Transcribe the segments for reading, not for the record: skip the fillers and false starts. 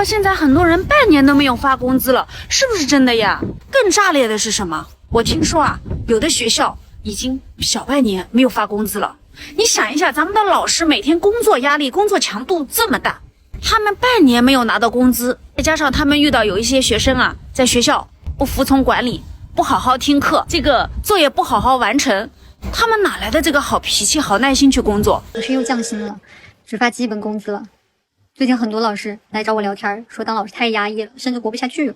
現在很多人半年都沒有發工資了，是不是真的呀？更炸裂的是什麼？我聽說啊，有的學校已經小半年沒有發工資了。你想一下，咱們的老師每天工作壓力、工作強度這麼大，他們半年沒有拿到工資，再加上他們遇到有一些学生啊，在学校不服从管理，不好好听課，这個作業不好好完成，他們哪來的這個好脾氣、好耐心去工作？老師又降薪了，只發基本工資了。最近很多老師來找我聊天，說當老師太壓抑了，甚至活不下去了。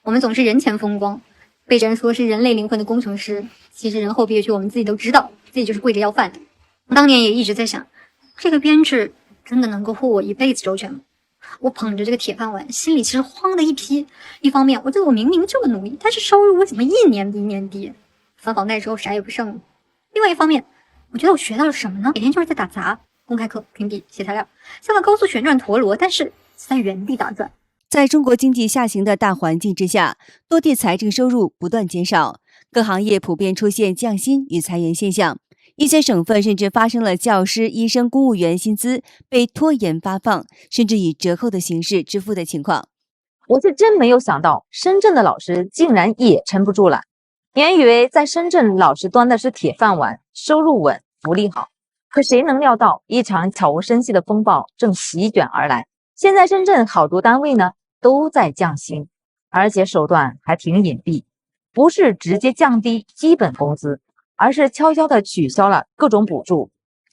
我們總是人前風光，被人說是人類靈魂的工程師，其實人後憋屈，我們自己都知道，自己就是跪着要飯的。當年也一直在想，這個編制真的能夠護我一輩子周全嗎？我捧着這個鐵飯碗，心裡其實慌的一批。一方面，我觉得我明明這麼努力，但是收入我怎麼一年比一年低？返房貸之後啥也不剩了。另外一方面，我覺得我学到了什麼呢？每天就是在打杂。公開課、評比、寫材料，像個高速旋轉陀螺，但是在原地打轉。在中國經濟下行的大環境之下，多地財政收入不斷減少，各行業普遍出現降薪與裁員現象。一些省份甚至發生了教師、醫生、公務員薪資被拖延發放，甚至以折扣的形式支付的情況。我是真沒有想到，深圳的老師竟然也撐不住了。原以為在深圳，老師端的是鐵飯碗，收入穩，福利好。可誰能料到，一場悄無聲息的風暴正席捲而來。現在深圳好多單位呢都在降薪，而且手段還挺隱蔽，不是直接降低基本工資，而是悄悄地取消了各種補助。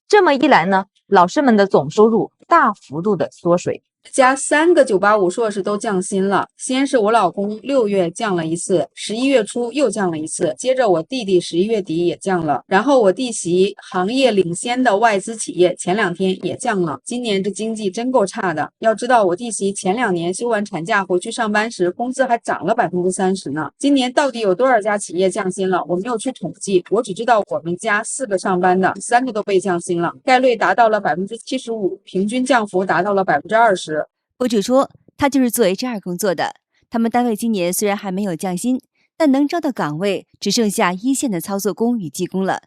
這麼一來呢，老師們的總收入大幅度的縮水。家3個985碩士都降薪了，先是我老公6月降了一次，11月初又降了一次，接着我弟弟11月底也降了，然後我弟媳行業領先的外資企業前2天也降了。今年這經濟真夠差的，要知道我弟媳前2年休完產假回去上班時，工資還漲了30%呢。今年到底有多少家企業降薪了？我沒有去統計，我只知道我們家4個上班的3個都被降薪了，概率達到了75%，平均降幅達到了20%。博主說，他就是做 HR 工作的，他們單位今年雖然還沒有降薪，但能招的崗位只剩下一線的操作工與技工了，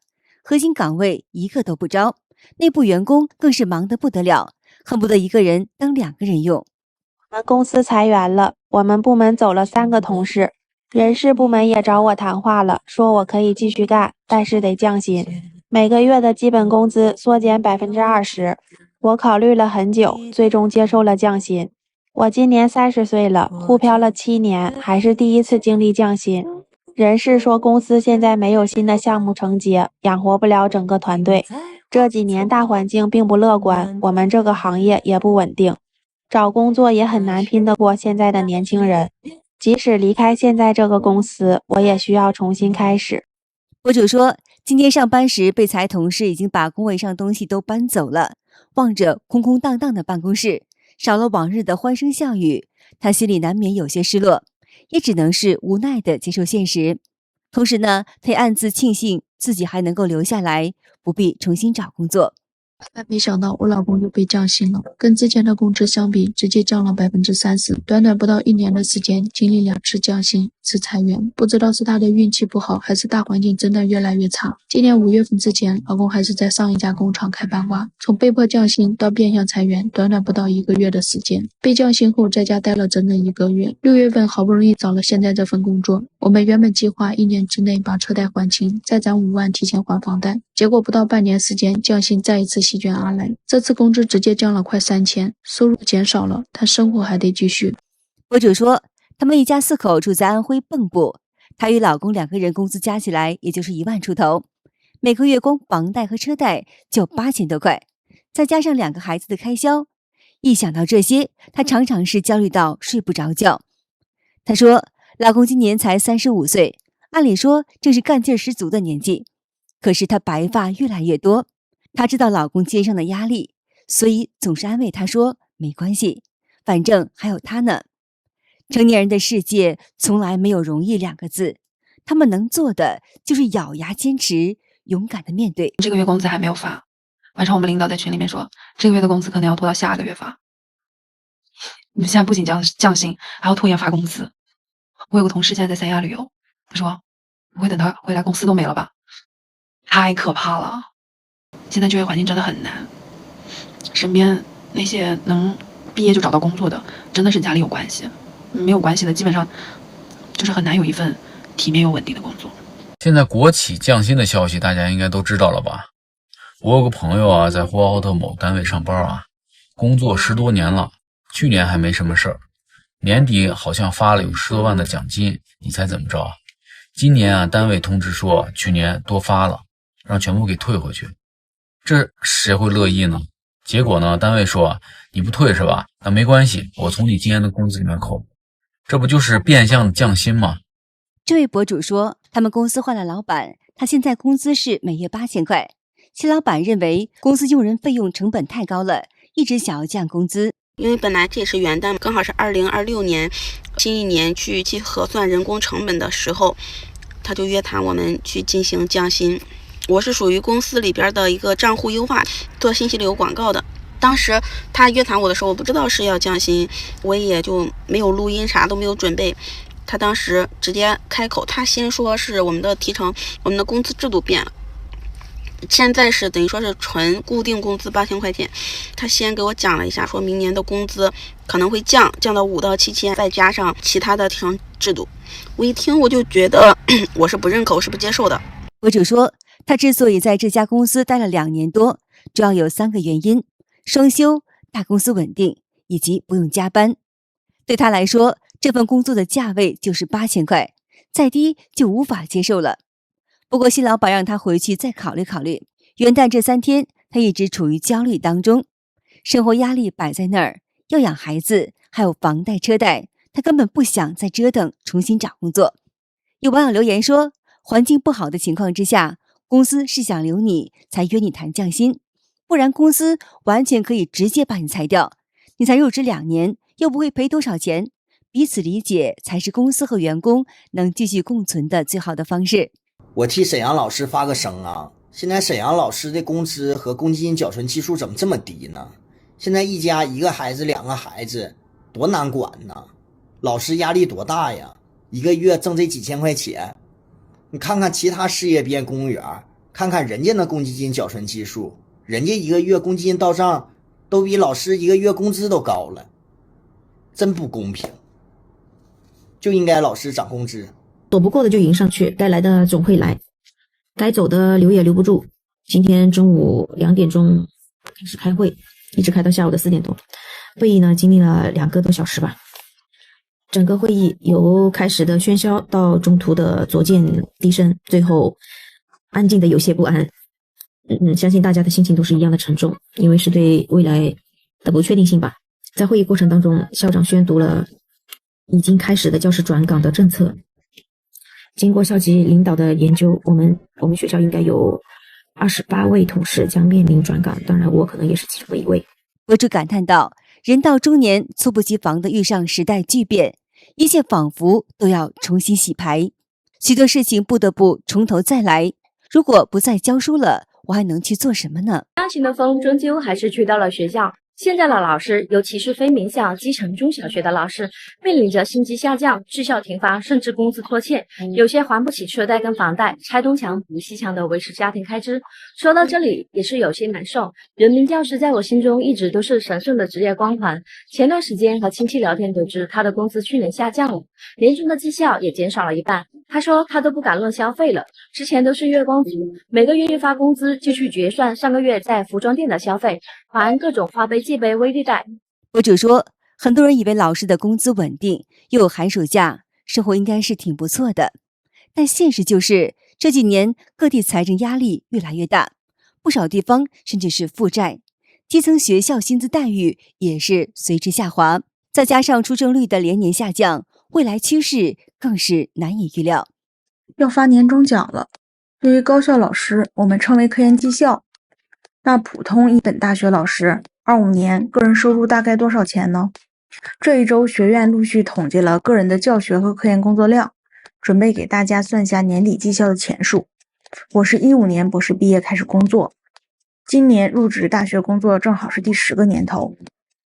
核心崗位一個都不招，內部員工更是忙得不得了，恨不得一個人當2個人用。我們公司裁員了，我們部門走了3個同事，人事部門也找我談話了，說我可以繼續幹，但是得降薪，每個月的基本工資縮減20%。我考慮了很久，最終接受了降薪。我今年30歲了，滬漂了7年，還是第一次經歷降薪。人事說公司現在沒有新的項目承接，養活不了整個團隊。這幾年大環境並不樂觀，我們這個行業也不穩定，找工作也很難拼得過現在的年輕人。即使離開現在這個公司，我也需要重新開始。博主說，今天上班時被裁同事已經把工位上東西都搬走了，望着空空蕩蕩的辦公室，少了往日的歡聲笑語，他心裡難免有些失落，也只能是無奈地接受現實。同時呢，他也暗自慶幸自己還能夠留下來，不必重新找工作。但没想到我老公又被降薪了，跟之前的工資相比，直接降了30%。短短不到1年的時間，經歷2次降薪、1次裁員，不知道是他的運氣不好，還是大環境真的越來越差。今年5月份之前，老公還是在上一家工廠開半掛，從被迫降薪到變相裁員，短短不到1個月的時間。被降薪後，在家待了整整1個月。6月份好不容易找了現在這份工作，我們原本計劃1年之內把車貸還清，再攢5萬提前還房貸。結果不到半年時間，降薪再一次席捲而來，這次工資直接降了快3000，收入減少了，但生活還得繼續。博主說，他們一家4口住在安徽蚌埠，她與老公2個人工資加起來也就是1萬出頭，每個月光房貸和車貸就8000多塊，再加上2個孩子的開銷，一想到這些，她常常是焦慮到睡不着覺。她說，老公今年才35歲，按理說正是幹勁十足的年紀，可是她白髮越來越多。她知道老公肩上的壓力，所以總是安慰他說，沒關係，反正還有他呢。成年人的世界從來沒有容易2個字，他們能做的就是咬牙堅持，勇敢的面对。這個月工資還沒有發，晚上我們領導在群裡面說，這個月的工資可能要拖到下個月發。你們現在不僅降薪，還要拖延發工資。我有個同事現在在三亞旅遊，他說不會等他回來公司都沒了吧？太可怕了。現在就業環境真的很難，身邊那些能畢業就找到工作的，真真的是家裡有關系，沒有關係的基本上就是很難有一份體面又穩定的工作。現在國企降薪的消息大家應該都知道了吧？我有個朋友啊，在呼和浩特某單位上班啊，工作10多年了，去年還沒什麼事兒，年底好像發了有10多萬的獎金，你猜怎麼着？今年啊，单位通知說去年多發了，讓全部給退回去，這誰會樂意呢？結果呢，单位說你不退是吧？那沒關係，我從你今年的工資裡面扣，這不就是变相的降薪嗎？這位博主說，他們公司換了老板，他现在工資是每月8000塊。新老闆認為公司用人費用成本太高了，一直想要降工資。因為本來這也是元旦，剛好是2026年新一年去核算人工成本的時候，他就約談我們去進行降薪。我是屬於公司裡邊的一個賬戶優化做信息流廣告的，當時他約談我的時候，我不知道是要降薪，我也就沒有錄音，啥都沒有準備。他當時直接開口，他先說是我們的提成，我們的工資制度變了，現在是等於說是純固定工資8000塊錢。他先给我講了一下，說明年的工資可能會降到5到7千，再加上其他的提成制度。我一聽我就覺得我是不認可，我是不接受的。博主說，他之所以在這家公司待了2年多，主要有3個原因：雙休、大公司穩定以及不用加班。對他來說，這份工作的價位就是8000塊，再低就無法接受了。不過新老闆讓他回去再考慮考慮。元旦這3天，他一直處於焦慮當中，生活壓力擺在那兒，要養孩子，還有房貸車貸，他根本不想再折騰重新找工作。有網友留言說，環境不好的情況之下，公司是想留你才約你談降薪，不然公司完全可以直接把你裁掉，你才入職2年，又不會賠多少錢，彼此理解才是公司和員工能繼續共存的最好的方式。我替沈陽老師發個聲啊！現在沈陽老師的工資和公積金繳存期數怎麼這麼低呢？現在一家1個孩子2個孩子多難管呢，老師壓力多大呀，一個月掙這幾千塊錢。你看看其他事業編公務員，看看人家的公積金繳存期數，人家1個月公積金到賬都比老師1個月工資都高了，真不公平，就應該老師涨工資。躲不過的就迎上去，該來的總會來，該走的留也留不住。今天中午2點鐘開始開會，一直開到下午的4點多。會議呢經歷了2個多小時吧。整個會議由開始的喧囂到中途的左鍵低聲，最後安靜的有些不安。相信大家的心情都是一樣的沉重，因為是對未來的不確定性吧。在會議過程當中，校長宣讀了已經開始的教師轉崗的政策。經過校級領導的研究，我們學校應該有28位同事將面臨轉崗，當然我可能也是其中的一位。博主感嘆道，人到中年，猝不及防地遇上時代巨變，一切仿佛都要重新洗牌，許多事情不得不從頭再來。如果不再教書了，我還能去做什麼呢？家庭的風終究還是吹到了學校。現在的老師，尤其是非名校基層中小学的老師，面臨着薪級下降、绩效停发，甚至工資拖欠，有些還不起車貸跟房貸，拆東牆補西牆的維持家庭開支。說到這裡，也是有些難受。人民教師在我心中一直都是神聖的職業光環。前段時間和親戚聊天得知，他的工資去年下降了，年終的績效也減少了一半。他說他都不敢亂消費了，之前都是月光族，每個月一發工資就去結算上個月在服裝店的消費，還各種花唄、借呗、微利貸。博主說，很多人以為老師的工資穩定，又有寒暑假，生活應該是挺不錯的。但現實就是這幾年各地財政壓力越來越大，不少地方甚至是負債，基層學校薪資待遇也是隨之下滑，再加上出生率的連年下降，未來趨勢更是難以預料。要發年終獎了，對於高校老師，我們稱為科研績效。那普通一本大學老師25年個人收入大概多少錢呢？這一周學院陸續統計了個人的教學和科研工作量，準備給大家算下年底績效的錢數。我是15年博士畢業開始工作，今年入職大學工作正好是第10個年頭。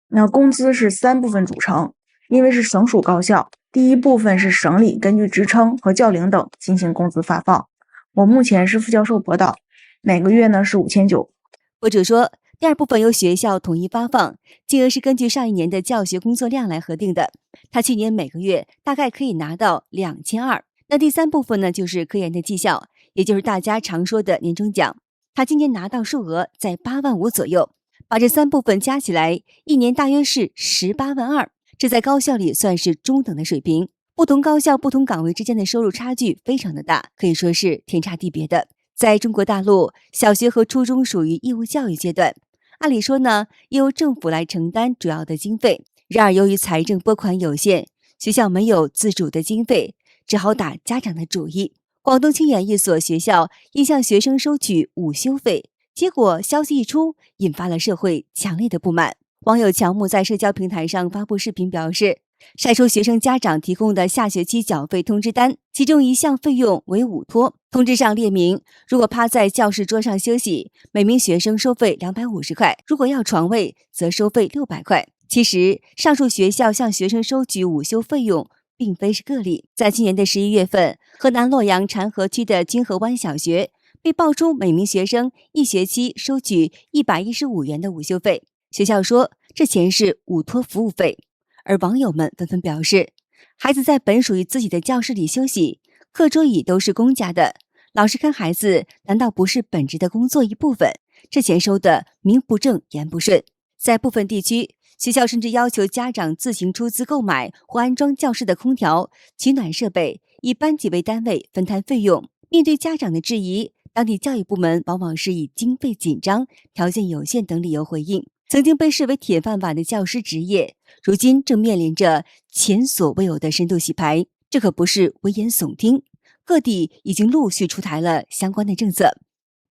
那工資是3部分組成，因為是省屬高校，第一部分是省里根據職稱和教齡等進行工資發放。我目前是副教授博導，每個月呢是5900。博主說，第二部分由學校統一發放，金額是根據上一年的教學工作量來核定的。他去年每個月大概可以拿到2200。那第三部分呢，就是科研的績效，也就是大家常說的年終獎。他今年拿到數額在8.5萬左右，把這三部分加起來，一年大約是18.2萬。這在高校裡算是中等的水平。不同高校、不同崗位之間的收入差距非常的大，可以說是天差地別的。在中國大陸，小學和初中屬於義務教育階段，按理說呢，由政府來承擔主要的經費。然而，由於財政撥款有限，學校沒有自主的經費，只好打家長的主意。廣東清遠一所學校應向學生收取午休費，結果消息一出，引發了社會強烈的不滿。網友喬木在社交平台上發布視頻表示，曬出學生家長提供的下學期繳費通知單，其中一項費用為午托。通知上列明，如果趴在教室桌上休息，每名學生收費250塊；如果要床位，則收費600塊。其實，上述學校向學生收取午休費用並非是個例。在去年的11月份，河南洛陽澶河區的金河灣小學被爆出每名學生一學期收取115元的午休費。學校說，這錢是午托服務費。而網友們紛紛表示，孩子在本屬於自己的教室裡休息，課桌椅都是公家的，老師看孩子難道不是本職的工作一部分？這錢收的名不正言不順。在部分地區，學校甚至要求家長自行出資購買或安裝教室的空調、取暖設備，以班級為單位分攤費用。面對家長的質疑，當地教育部門往往是以經費緊張、條件有限等理由回應。曾經被視為鐵飯碗的教師職業，如今正面臨着前所未有的深度洗牌。這可不是危言聳聽，各地已經陸續出台了相關的政策。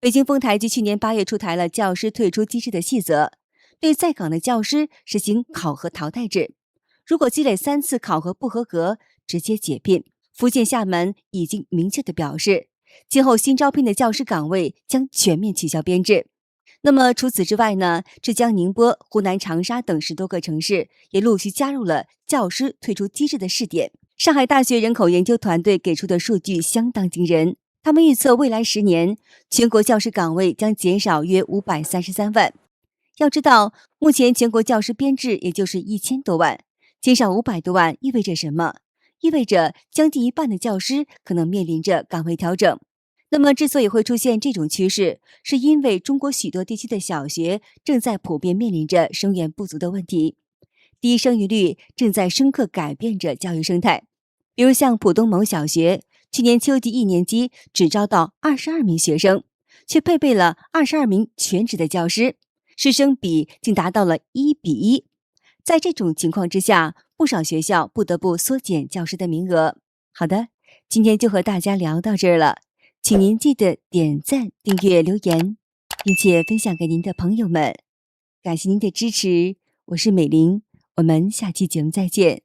北京豐台局去年8月出台了教師退出機制的細則，對在崗的教師實行考核淘汰制，如果積累3次考核不合格，直接解聘。福建廈門已經明確地表示，今後新招聘的教師崗位將全面取消編制。那麼除此之外呢，浙江寧波、湖南長沙等10多個城市也陸續加入了教師退出機制的試點。上海大學人口研究團隊給出的數據相當驚人，他們預測未來10年，全國教師崗位將減少約533萬。要知道，目前全國教師編制也就是1000多萬，減少500多萬意味着什麼？意味着將近一半的教師可能面臨着崗位調整。那麼之所以會出現這種趨勢，是因為中國許多地區的小學正在普遍面臨着生源不足的問題，低生育率正在深刻改變着教育生態。比如像浦東某小学，去年秋季1年級只招到22名學生，卻配備了22名全職的教師，師生比竟達到了1:1。在這種情況之下，不少學校不得不縮減教師的名額。好的，今天就和大家聊到這兒了。請您記得點讚、訂閱、留言，並且分享給您的朋友們。感謝您的支持，我是美玲，我們下期節目再見。